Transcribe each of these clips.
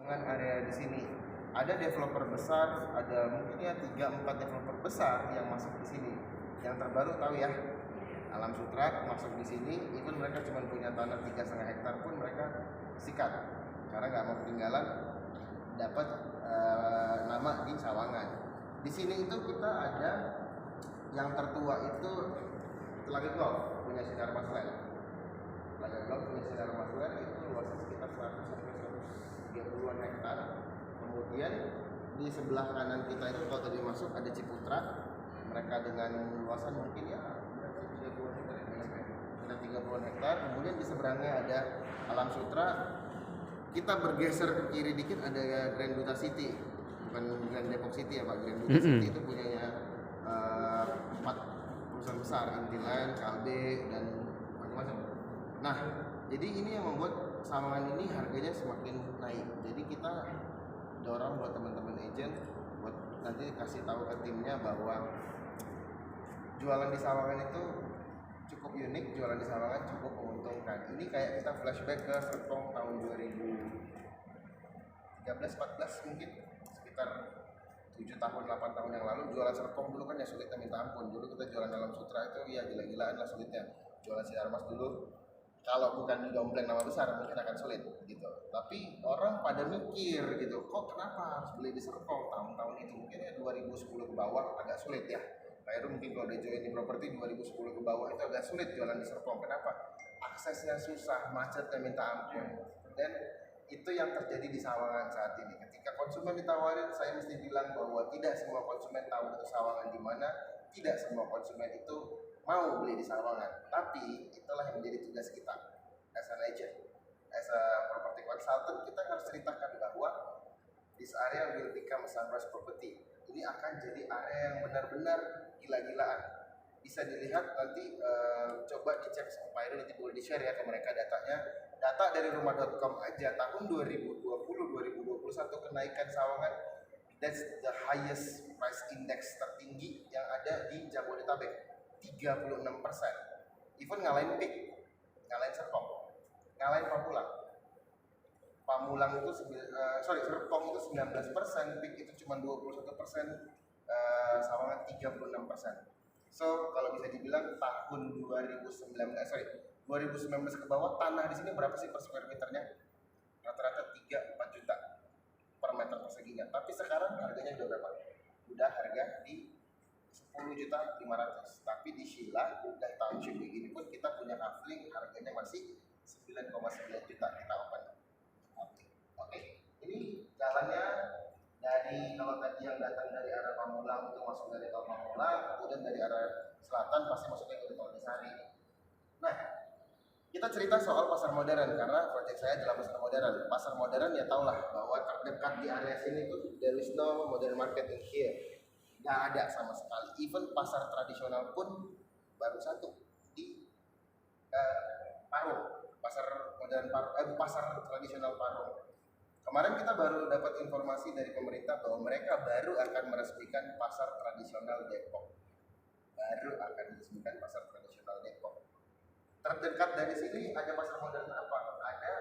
dengan area di sini. Ada developer besar, ada mungkin ya 3-4 developer besar yang masuk di sini. Yang terbaru tahu ya, Alam Sutra masuk di sini, even mereka cuma punya tanah 3,5 hektar pun mereka sikat karena nggak mau ketinggalan dapat nama di Sawangan. Di sini itu kita ada yang tertua itu Telaga Golf punya Sinar Maslen. Telaga Golf punya Sinar Maslen itu luasnya sekitar 100-130-an hektar. Kemudian di sebelah kanan kita itu kalau tadi masuk ada Ciputra, mereka dengan luasan mungkin ya 30-an hektar. Kemudian di seberangnya ada Alam Sutra. Kita bergeser ke kiri dikit ada Grand Duta City, bukan Grand Depok City ya Pak. Grand Duta City itu punyanya 4 perusahaan besar, Intiland, Kalbe dan macam-macam. Nah, jadi ini yang membuat Sawangan ini harganya semakin naik. Jadi kita dorong buat teman-teman agent buat nanti kasih tahu ke timnya bahwa jualan di Sawangan itu cukup unik, jualan di Sawangan cukup menguntungkan. Ini kayak kita flashback ke Serpong tahun 2013-14 mungkin, sekitar 7 tahun 8 tahun yang lalu. Jualan Serpong dulu kan ya sulitnya minta ampun. Dulu kita jualan Alam Sutra itu ya gila-gilaan lah sulitnya. Jualan Sinar Mas dulu kalau bukan didompleng nama besar mungkin akan sulit gitu. Tapi orang pada mikir gitu, kok kenapa harus beli di Serpong tahun-tahun itu? Mungkin ya 2010 ke bawah agak sulit ya. Pak mungkin kalau udah join di properti 2010 ke bawah itu agak sulit jualan di Serpong. Kenapa? Aksesnya susah, macetnya minta ampun. Dan itu yang terjadi di Sawangan saat ini. Ketika konsumen ditawarin, saya mesti bilang bahwa tidak semua konsumen tahu itu Sawangan di mana, tidak semua konsumen itu mau beli di Sawangan. Tapi itulah yang menjadi tugas kita as an agent, as a property consultant. Kita harus ceritakan bahwa this area will become a sunrise property. Ini akan jadi area yang benar-benar gila-gilaan. Bisa dilihat nanti, coba dicek supaya nanti boleh di-share ya ke mereka datanya. Data dari rumah.com aja tahun 2020-2021 kenaikan Sawangan, that's the highest price index tertinggi yang ada di Jabodetabek, 36%. Even ngalahin PIK, ngalahin Serpong, ngalahin Pamulang. Pamulang itu Serpong itu 19%, PIK itu cuma 21%, Sawangan 36%. So kalau bisa dibilang tahun 2019 ke bawah tanah di sini berapa sih per square meternya? Rata-rata 3-4 juta per meter perseginya. Tapi sekarang harganya udah berapa? Udah harga di 10.500.000. Tapi di Sheila udah township begini pun kita punya hafling harganya masih 9,9 juta kita open. Oke. Ini jalannya dari, kalau tadi yang datang dari arah Pamulang itu masuk dari tol Pamulang, kemudian dari arah selatan pasti masuknya ke tol Desari. Nah, kita cerita soal pasar modern karena proyek saya adalah pasar modern. Pasar modern ya tau lah bahwa terdekat di area sini tuh there is no modern market in here. Nggak ada sama sekali. Even pasar tradisional pun baru satu di Parung. Pasar modern pasar tradisional Parung. Kemarin kita baru dapat informasi dari pemerintah bahwa mereka baru akan meresmikan pasar tradisional Depok. Baru akan meresmikan pasar tradisional Depok. Terdekat dari sini ada pasar modern apa? Ada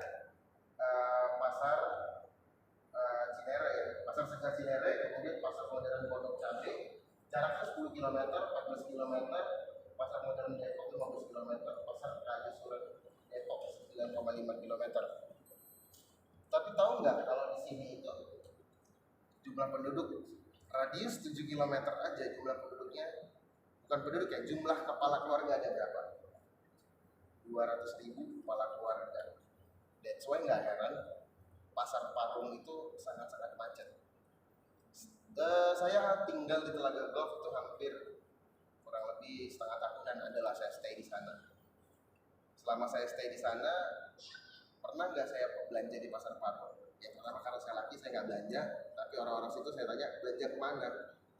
pasar Cinere ya, pasar Segar Cinere, kemudian pasar modern Pondok Cabe, jaraknya 10 km, 14 km, pasar modern Depok 15 km, pasar Kayu Surat Depok 9,5 km. Tapi tahu nggak kalau di sini itu jumlah penduduk radius 7 km aja jumlah penduduknya, bukan penduduk ya, jumlah kepala keluarga ada berapa? 200.000 kepala keluarga. That's why nggak heran pasar Parung itu sangat-sangat macet. Saya tinggal di Telaga Golf itu hampir kurang lebih setengah tahunan adalah saya stay di sana. Selama saya stay di sana, pernah nggak saya belanja di pasar Parung? Yang pertama karena saya laki saya nggak belanja, tapi orang-orang situ saya tanya belanja kemana?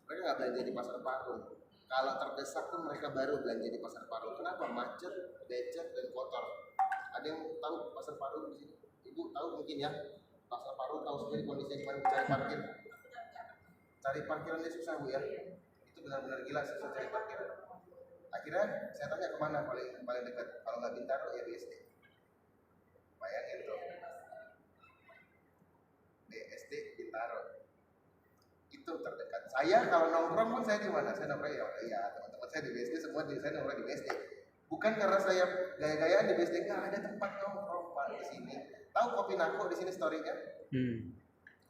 Mereka nggak belanja di pasar Parung. Kalau terdesak pun mereka baru belanja di pasar Parung. Kenapa? Macet, becek, dan kotor. Ada yang tahu pasar Parung di sini? Ibu tahu mungkin ya? Pasar Parung tahu sendiri kondisinya gimana, cari parkir. Cari parkirannya susah Bu ya. Itu benar-benar gila susah cari parkir. Akhirnya saya tanya kemana paling dekat? Kalau nggak Bintaro ya BSD. Bayangin tuh. Bintaro. Itu terdekat. Saya kalau nongkrong pun saya di mana? Saya nongkrong ya teman-teman saya di BSD semua saya nongkrong di BSD. Bukan karena saya gaya-gayaan di BSD, nggak ada tempat nongkrong Pak di sini. Tahu Kopi Nako di sini story-nya?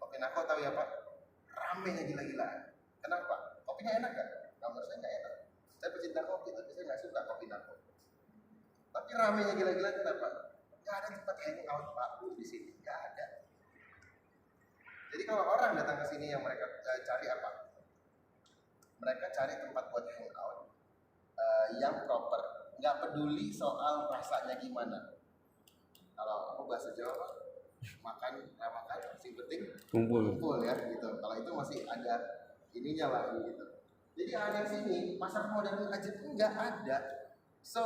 Kopi Nako tahu ya Pak? Ramenya gila-gilaan. Kenapa? Kopinya enak kan? Menurut saya nggak enak. Saya pecinta kopi tapi saya nggak suka Kopi Nako. Tapi ramenya gila-gilaan kenapa? Nggak ada tempat hangout Pak di sini, nggak ada. Jadi kalau orang datang ke sini yang mereka cari apa? Mereka cari tempat buat hangout yang proper, nggak peduli soal rasanya gimana. Kalau aku bahasa Jawa, makan, sing penting kumpul ya gitu. Kalau itu masih ada ininya lah gitu. Jadi aneh sini pasar modern aja pun nggak ada. So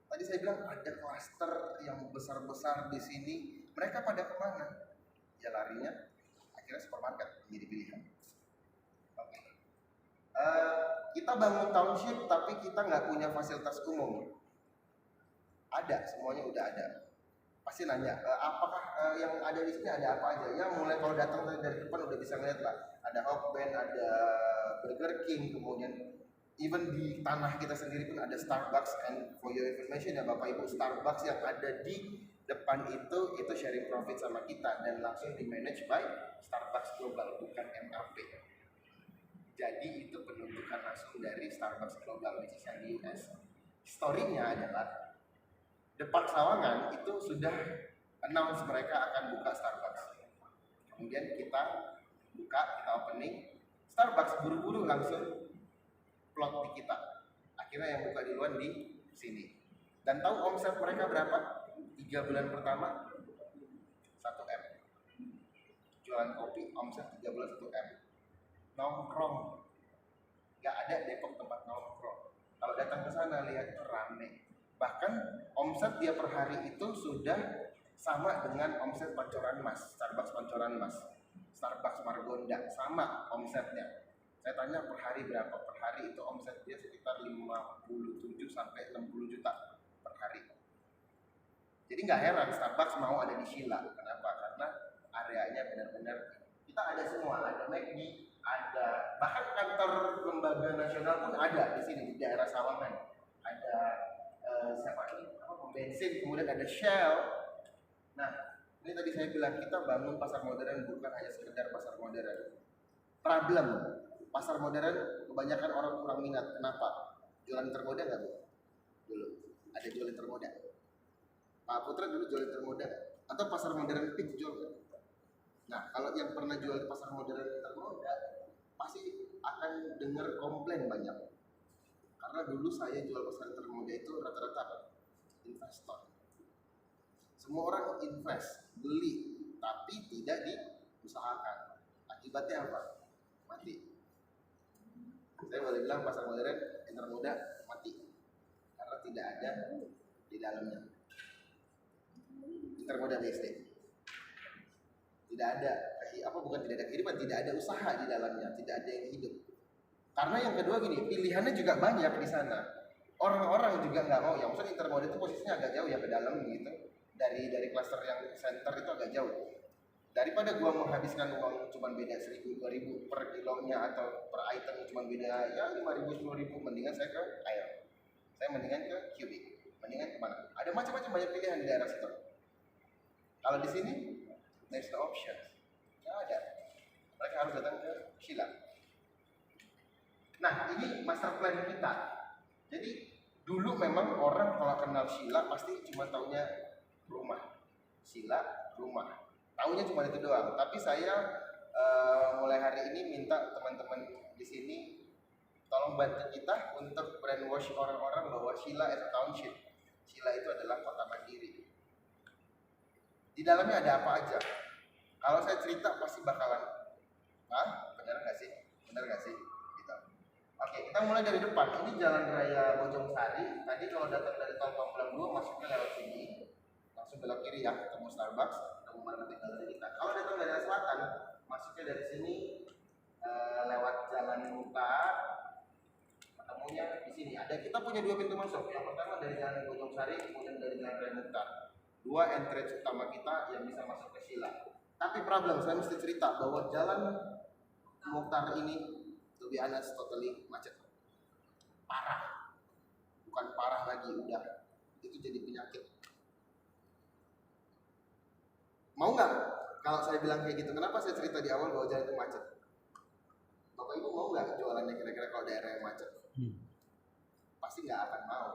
tadi saya bilang ada klaster yang besar-besar di sini. Mereka pada kemana? Ya larinya akhirnya supermarket menjadi pilihan. Oke. Kita bangun township tapi kita nggak punya fasilitas umum. Ada, semuanya udah ada. Pasti nanya, apakah yang ada di sini ada apa aja? Ya mulai kalau datang dari depan udah bisa ngeliat lah. Ada Hokben, ada Burger King, kemudian even di tanah kita sendiri pun ada Starbucks. And for your information ya Bapak Ibu, Starbucks yang ada di depan itu sharing profit sama kita dan langsung di manage by Starbucks Global, bukan MAP. Jadi itu penuntukan langsung dari Starbucks Global which is yang di US. Story-nya adalah Depak Sawangan itu sudah announce mereka akan buka Starbucks. Kemudian kita buka, kita opening, Starbucks buru-buru langsung plot di kita. Akhirnya yang buka duluan di sini. Dan tahu omset mereka berapa? 3 bulan pertama 1M. Jualan kopi omset 3 bulan 1M. Nongkrong. Gak ada Depok tempat nongkrong. Kalau datang ke sana lihat itu rame. Bahkan omset dia per hari itu sudah sama dengan omset Pancoran Mas, Starbucks Pancoran Mas, Starbucks Margonda, sama omsetnya. Saya tanya per hari berapa? Per hari itu omset dia sekitar 57 sampai 60 juta per hari. Jadi nggak heran Starbucks mau ada di Sheila. Kenapa? Karena areanya benar-benar kita ada semua, ada McD, ada bahkan kantor lembaga nasional pun ada di sini di daerah Sawangan. Ada siapa ini? Bensin, kemudian ada Shell. Nah, ini tadi saya bilang kita bangun pasar modern bukan hanya sekedar pasar modern. Problem pasar modern kebanyakan orang kurang minat. Kenapa? Jualan termoda nggak Bu? Dulu ada jualan termoda. Pak Putra dulu jualan termoda atau pasar modern pitch jual nggak? Nah, kalau yang pernah jual pasar modern termoda pasti akan dengar komplain banyak. Karena dulu saya jual pasar termoda itu rata-rata investor. Semua orang invest, beli, tapi tidak diusahakan. Akibatnya apa? Mati. Saya boleh bilang pasar modern termoda mati karena tidak ada di dalamnya. Termoda BSD. Tidak ada, bukan tidak ada kehidupan, tidak ada usaha di dalamnya, tidak ada yang hidup. Karena yang kedua gini, pilihannya juga banyak di sana. Orang-orang juga nggak mau, ya maksudnya intermodal itu posisinya agak jauh ya ke dalam gitu. Dari klaster yang center itu agak jauh. Daripada gua menghabiskan uang cuma beda 1.000-2.000 per kilonya atau per item cuma beda ya 5.000-10.000, mendingan saya ke air. Saya mendingan ke cubic. Mendingan kemana? Ada macam-macam banyak pilihan di daerah situ. Kalau di sini, there's no option. Nggak ada. Mereka harus datang ke Sheila. Nah, ini master plan kita. Jadi dulu memang orang kalau kenal Sheila pasti cuma taunya rumah. Sheila, rumah. Taunya cuma itu doang. Tapi saya mulai hari ini minta teman-teman di sini tolong bantu kita untuk brainwash orang-orang bahwa Sheila is a township. Sheila itu adalah kota mandiri. Di dalamnya ada apa aja? Kalau saya cerita pasti bakalan, benar nggak sih? Benar nggak sih? Gitu. Oke, kita mulai dari depan. Ini Jalan Raya Bojong Sari. Tadi kalau datang dari tol Pamulang 2 masuknya lewat sini, langsung belok kiri ya, ketemu Starbucks, ketemu marketing galeri kita. Kalau datang dari arah selatan, masuknya dari sini lewat Jalan Mutar, ketemunya di sini. Kita punya 2 pintu masuk. Yang pertama dari Jalan Bojong Sari, kemudian dari Jalan Raya Mutar. 2 entrance utama kita yang bisa masuk ke Sheila. Tapi problem, saya mesti cerita bahwa jalan Mukhtar ini to be honest totally macet. Parah. Bukan parah lagi, udah itu jadi penyakit. Mau nggak kalau saya bilang kayak gitu? Kenapa saya cerita di awal bahwa jalan itu macet? Bapak Ibu mau nggak jualannya kira-kira kalau daerah yang macet? Pasti nggak akan mau.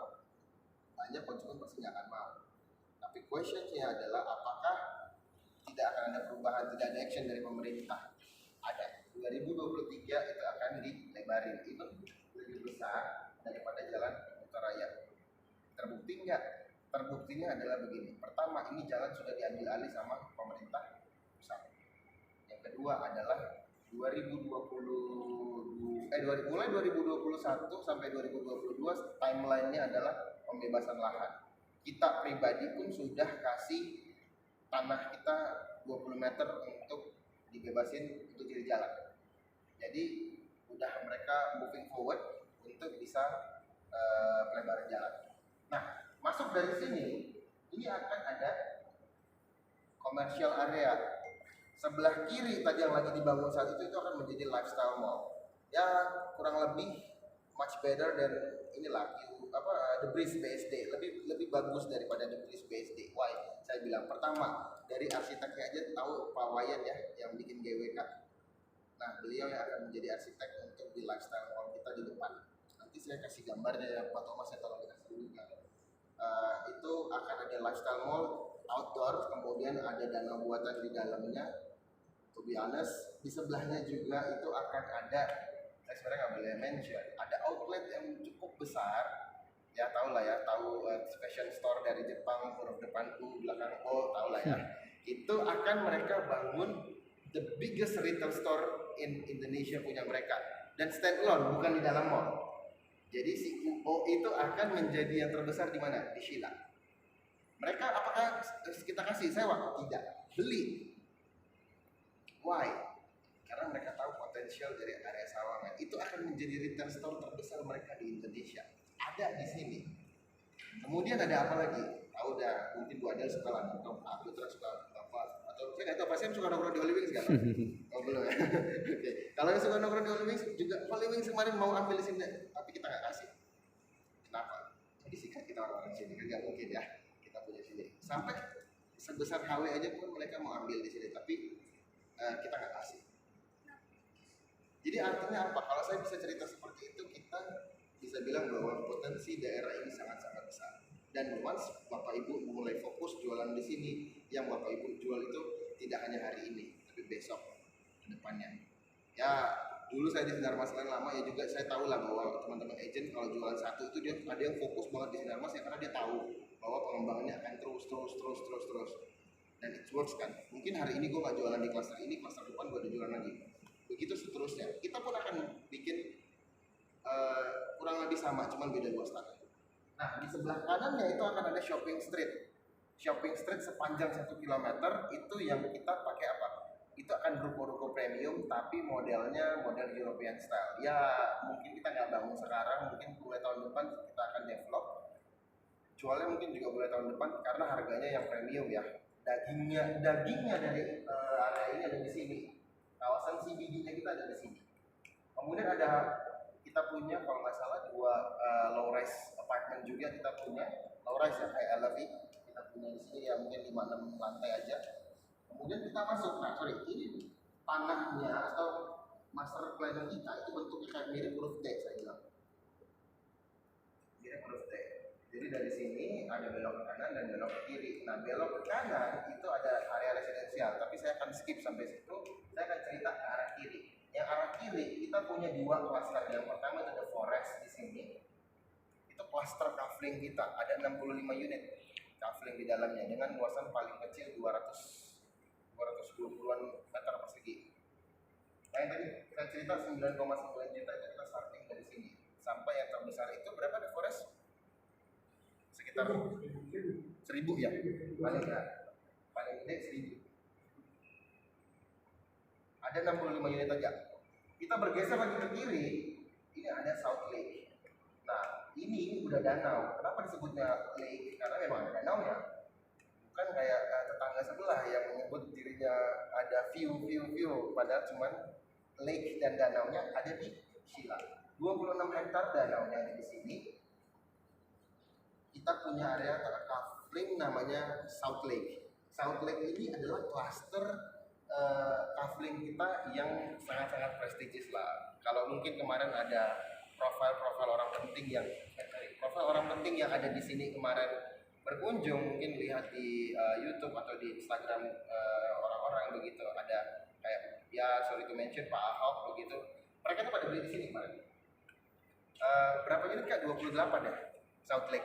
Banyak konsumen pasti nggak akan mau. Tapi questionnya adalah apakah tidak akan ada perubahan, tidak ada action dari pemerintah? Ada. 2023 itu akan dilebarin, itu lebih besar daripada jalan Utara Raya. Terbukti nggak? Terbuktinya adalah begini. Pertama, ini jalan sudah diambil alih sama pemerintah pusat. Yang kedua adalah mulai 2021 sampai 2022 timelinenya adalah pembebasan lahan. Kita pribadi pun sudah kasih tanah kita 20 meter untuk dibebasin untuk jadi jalan. Jadi udah mereka moving forward untuk bisa pelebaran jalan. Nah, masuk dari sini, ini akan ada commercial area. Sebelah kiri tadi yang lagi dibangun saat itu akan menjadi lifestyle mall. Ya kurang lebih much better dan inilah The Breeze BSD lebih bagus daripada The Breeze BSD. Why? Saya bilang pertama dari arsiteknya aja tahu Pak Wayan ya yang bikin GWK. Nah beliau yang akan menjadi arsitek untuk di lifestyle mall kita di depan. Nanti saya kasih gambarnya ya Pak Thomas, saya tolong dikasih dulu kan. Itu akan ada lifestyle mall outdoor, kemudian ada danau buatan di dalamnya. To be honest, di sebelahnya juga itu akan ada, saya sebenarnya nggak boleh mention, ada outlet yang cukup besar. Ya tau lah ya, tahu fashion store dari Jepang, huruf depan U, belakang O, tau lah ya. Itu akan mereka bangun the biggest retail store in Indonesia punya mereka. Dan stand alone, bukan di dalam mall. Jadi si UO itu akan menjadi yang terbesar di mana? Di Sheila. Mereka apakah kita kasih sewa? Tidak, beli. Why? Karena mereka tahu potensial dari area Sawangan. Itu akan menjadi retail store terbesar mereka di Indonesia. Ada di sini. Kemudian ada apa lagi? Tahu dah, mungkin Bu Adel suka lah nonton, aku terus suka apa? Atau saya nggak tahu pasti suka nongkrong di Holy Wings kan? Oh belum ya? Oke. Kalau yang suka nongkrong di Holy Wings juga Holy Wings kemarin mau ambil di sini, tapi kita nggak kasih. Kenapa? Jadi sikat kita orang-orang sini, nggak mungkin ya kita punya sini. Sampai sebesar HW aja pun mereka mau ambil di sini, tapi kita nggak kasih. Jadi artinya apa? Kalau saya bisa cerita seperti itu, kita bisa bilang bahwa potensi daerah ini sangat-sangat besar. Dan once Bapak Ibu mulai fokus jualan di sini, yang Bapak Ibu jual itu tidak hanya hari ini, tapi besok ke depannya. Ya dulu saya di Sinarmas lama ya juga saya tahu lah bahwa teman-teman agent kalau jualan satu itu dia ada yang fokus banget di Sinarmas ya karena dia tahu bahwa pengembangannya akan terus. Dan it works kan. Mungkin hari ini gue gak jualan di klaster ini, klaster depan gue ada jualan lagi. Begitu seterusnya. Kita pun akan bikin kurang lebih sama, cuman beda 2 style. Nah di sebelah kanannya itu akan ada shopping street. Shopping street sepanjang 1 km itu yang kita pakai apa? Itu akan ruko-ruko premium tapi modelnya model European style. Ya mungkin kita nggak bangun sekarang, mungkin mulai tahun depan kita akan develop. Jualnya mungkin juga mulai tahun depan karena harganya yang premium ya. Dagingnya dari area ini ada di sini. Kawasan CBD-nya kita ada di sini. Kemudian kita punya kalau nggak salah 2 low rise apartment juga kita punya. Low rise ya kayak LV kita punya di sini ya mungkin 5-6 lantai aja. Kemudian kita masuk. Nah sorry, ini tanahnya atau master plan kita itu bentuknya kayak mirip huruf T saya bilang. Mirip huruf T. Jadi dari sini ada belok ke kanan dan belok ke kiri. Nah belok ke kanan itu ada area residensial, tapi saya akan skip sampai situ. Saya akan cerita ke arah kiri. Yang arah kiri kita punya 2 cluster. Yang pertama itu ada forest di sini. Itu cluster kafling kita. Ada 65 unit kafling di dalamnya dengan luasan paling kecil 220-an meter persegi. Nah yang tadi saya cerita 9,9 juta itu kita starting dari sini. Sampai yang terbesar itu berapa di forest? Sekitar 1.000 ya, paling gede 1.000. Ada 65 unit aja. Kita bergeser lagi ke kiri, ini ada South Lake. Nah ini udah danau. Kenapa disebutnya lake? Karena memang ada danau ya. Bukan kayak tetangga sebelah yang menyebut dirinya ada view, padahal cuman lake dan danaunya ada di Shilla. 26 hektar danaunya ada di sini. Kita punya area kafling namanya South Lake. South Lake ini adalah klaster kafling kita yang sangat-sangat prestigious lah. Kalau mungkin kemarin ada profil orang penting yang ada di sini kemarin berkunjung, mungkin lihat di YouTube atau di Instagram orang-orang begitu, ada kayak ya sorry to mention Pak Ahok begitu. Mereka tuh pada beli di sini kemarin. Berapa unit Kak? 28 ya? South Lake.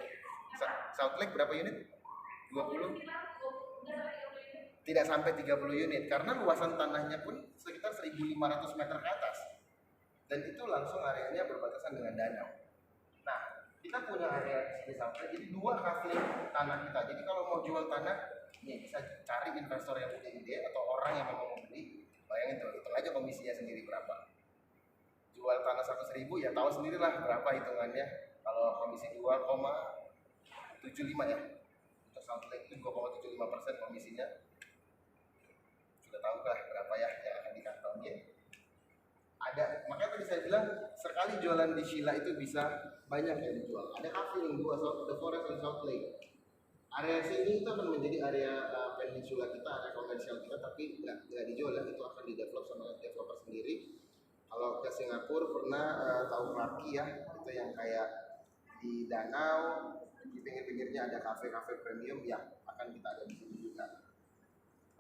South Lake berapa unit? 20? Tidak sampai 30 unit karena luasan tanahnya pun sekitar 1.500 meter ke atas. Dan itu langsung areanya berbatasan dengan danau. Nah, kita punya area di sini sampai jadi 2 kafling tanah kita. Jadi kalau mau jual tanah, nih bisa cari investor yang punya ide atau orang yang mau membeli. Bayangin tuh, hitung aja komisinya sendiri berapa. Jual tanah 100.000 ya tahu sendirilah berapa hitungannya. Kalau komisi 2,75 ya. Untuk South Lake itu 2,75% komisinya. Sudah tahu lah berapa ya yang akan dikantongin. Ada, makanya tadi saya bilang sekali jualan di Shilla itu bisa banyak yang dijual. Ada kafling 2 The Forest dan South Lake. Area sini itu akan menjadi area peninsula kita, area komersial kita, tapi nggak dijual ya, itu akan didevelop sama developer sendiri. Kalau ke Singapura pernah tahu Clarke Quay ya, itu yang kayak di danau, di pinggir-pinggirnya ada kafe-kafe premium yang akan kita ada di sini juga.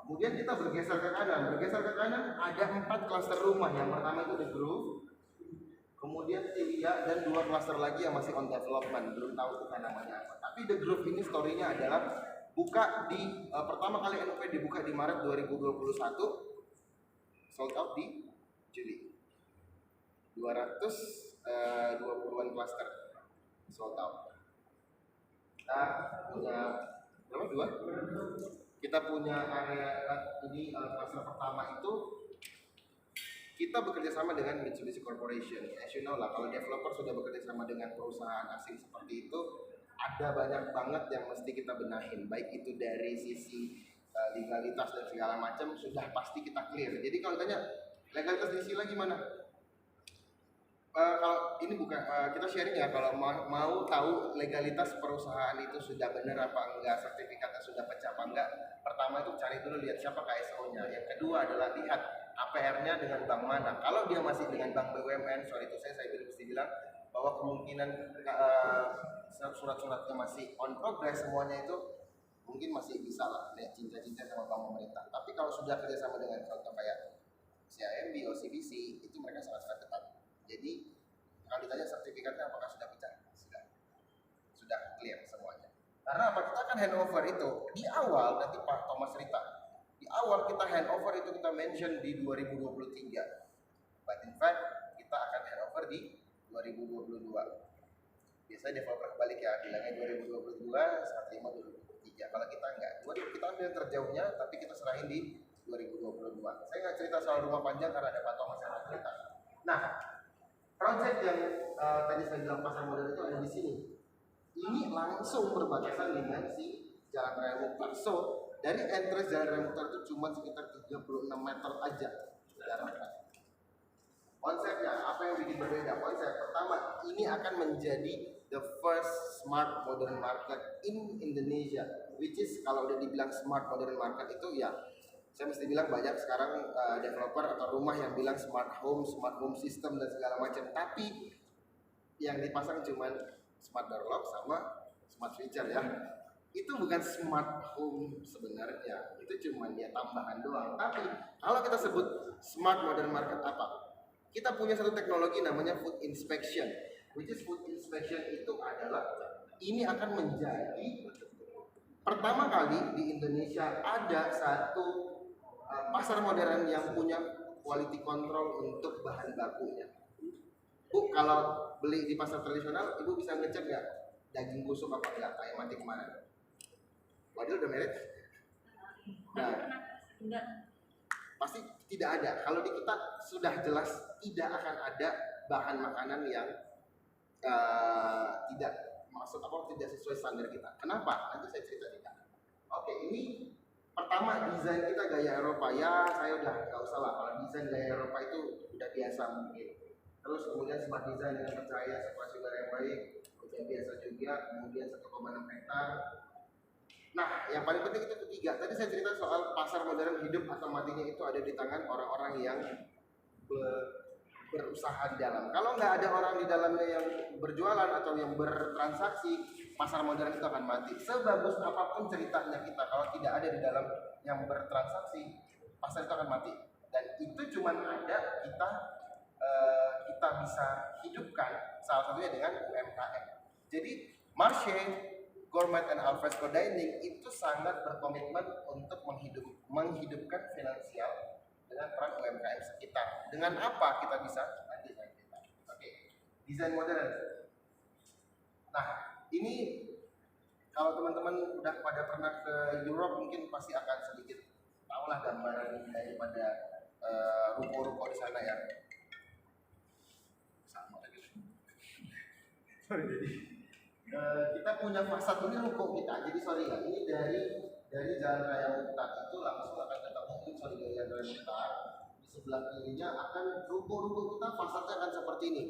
Kemudian kita bergeser ke kanan ada 4 klaster rumah. Yang pertama itu The Grove, kemudian Tilia, dan 2 klaster lagi yang masih on development, belum tahu bukan namanya apa. Tapi The Grove ini story-nya adalah buka di pertama kali NOP dibuka di Maret 2021, sold out di Juli. 220-an klaster sold out. Kita punya berapa? 2. Kita punya area ini klaster pertama itu kita bekerja sama dengan Mitsubishi Corporation. As you know lah, kalau developer sudah bekerja sama dengan perusahaan asing seperti itu, ada banyak banget yang mesti kita benahin. Baik itu dari sisi legalitas dan segala macam sudah pasti kita clear. Jadi kalau tanya legalitas di Shilla gimana? Kalau ini bukan kita sharing ya, kalau mau tahu legalitas perusahaan itu sudah benar apa enggak, sertifikatnya sudah pecah apa enggak, pertama itu cari dulu lihat siapa KSO-nya. Yang kedua adalah lihat APR-nya dengan bank mana. Kalau dia masih dengan bank BUMN, sorry itu saya mesti bilang bahwa kemungkinan surat-suratnya masih on progress semuanya itu mungkin masih bisa lah lihat cinta-cinta sama bank pemerintah. Tapi kalau sudah kerjasama dengan contoh kayak CIMB, OCBC, itu mereka sangat-sangat ketat. Jadi kalau ditanya sertifikatnya apakah sudah pecah? Sudah clear semuanya. Karena apa? Kita akan handover itu di awal, nanti Pak Thomas cerita. Di awal kita handover itu kita mention di 2023. But in fact kita akan handover di 2022. Biasanya developer kebalik ya, bilangnya 2022, saat 5 2023. Kalau kita enggak, kita ambil terjauhnya, tapi kita serahin di 2022. Saya nggak cerita soal rumah panjang karena ada Pak Thomas yang akan cerita. Nah, project yang tadi saya bilang pasar modern itu ada di sini. Ini langsung berbatasan dengan si Jalan Raya Mukhtar. So, dari entrance Jalan Raya Mukhtar itu cuma sekitar 36 meter aja jaraknya. Konsepnya, apa yang bikin berbeda? Konsep pertama, ini akan menjadi the first smart modern market in Indonesia. Which is kalau udah dibilang smart modern market itu ya, saya mesti bilang banyak sekarang developer atau rumah yang bilang smart home system dan segala macam. Tapi yang dipasang cuma smart door lock sama smart switcher ya. Itu bukan smart home sebenarnya. Itu cuma ya tambahan doang. Tapi kalau kita sebut smart modern market apa? Kita punya satu teknologi namanya food inspection. Which is food inspection itu adalah ini akan menjadi pertama kali di Indonesia ada satu pasar modern yang punya quality control untuk bahan bakunya. Bu, kalau beli di pasar tradisional, Ibu bisa ngecek nggak daging busuk apa enggak, kayak mati kemarin? Wadil udah merit? Nah, pasti tidak ada. Kalau di kita sudah jelas tidak akan ada bahan makanan yang tidak sesuai standar kita. Kenapa? Nanti saya cerita di kanan. Oke, ini Pertama, desain kita gaya Eropa, ya saya udah nggak usah lah, kalau desain gaya Eropa itu udah biasa mungkin. Terus kemudian smart design dengan percaya separasi udara yang baik, udah biasa juga. Kemudian 1,6 hektar. Nah, yang paling penting itu ketiga. Tadi saya cerita soal pasar modern, hidup atau matinya itu ada di tangan orang-orang yang berusaha di dalam. Kalau nggak ada orang di dalamnya yang berjualan atau yang bertransaksi, pasar modern itu akan mati. Sebagus apapun ceritanya kita, kalau tidak ada di dalam yang bertransaksi, pasar itu akan mati. Dan itu cuma ada kita bisa hidupkan salah satunya dengan UMKM. Jadi Marche, Gourmet and Alfresco Dining itu sangat berkomitmen untuk menghidupkan finansial dengan peran UMKM sekitar. Dengan apa kita bisa desain kita? Oke, desain modern. Nah, ini kalau teman-teman udah pada pernah ke Europe mungkin pasti akan sedikit tahulah gambaran daripada ruko-ruko di sana ya. Sama lagi. Sorry jadi. Kita punya fasad ini ruko kita. Jadi sorry ya, ini dari Jalan Raya Mukhtar itu langsung akan ketemu ini Jalan Raya Mukhtar. Di sebelah kirinya akan ruko-ruko kita fasadnya akan seperti ini.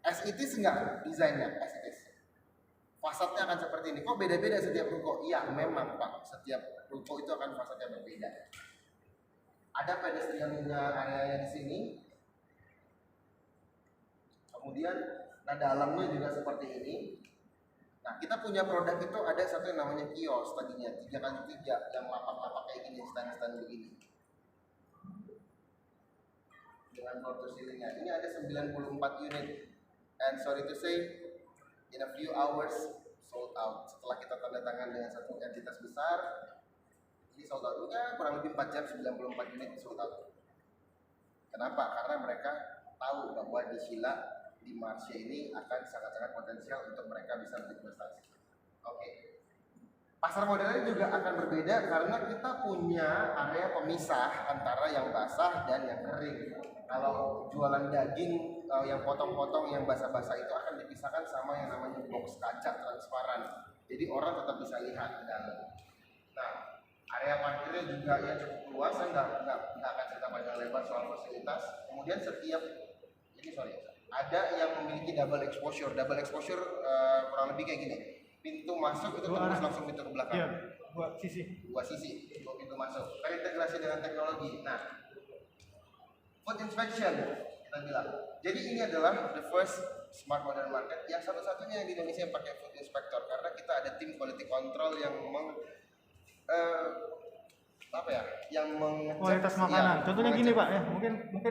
As it is enggak desainnya? As it is. Fasadnya akan seperti ini. Kok beda-beda setiap ruko? Iya, memang Pak. Setiap ruko itu akan fasadnya berbeda. Ada pedestriannya areanya di sini. Kemudian, nah dalamnya juga seperti ini. Nah, kita punya produk itu ada satu yang namanya kios tadinya 3x3 yang lapak-lapak kayak gini, stand-stand begini. Dengan floor to ceiling-nya. Ini ada 94 unit. And sorry to say, in a few hours sold out. Setelah kita tanda tangan dengan satu entitas besar, ini sold out juga kurang lebih 4 jam 94 unit sold out. Kenapa? Karena mereka tahu bahwa di Sheila, di Marche ini akan sangat-sangat potensial untuk mereka bisa berinvestasi. Oke. Pasar modern juga akan berbeda karena kita punya area pemisah antara yang basah dan yang kering. Kalau jualan daging yang potong-potong yang basah-basah itu akan dipisahkan sama yang namanya box kaca transparan. Jadi orang tetap bisa lihat ke dalam. Nah, area parkirnya juga ya cukup luas. Saya nggak akan cerita panjang lebar soal fasilitas. Kemudian ada yang memiliki double exposure. Double exposure kurang lebih kayak gini. Pintu masuk itu tembus langsung pintu ke belakang. Iya, dua sisi, dua pintu masuk. Terintegrasi dengan teknologi. Nah, food inspection kita bilang. Jadi ini adalah the first smart modern market yang satu-satunya yang di Indonesia yang pakai food inspector karena kita ada tim quality control yang yang mengecek kualitas makanan. Contohnya gini Pak ya, mungkin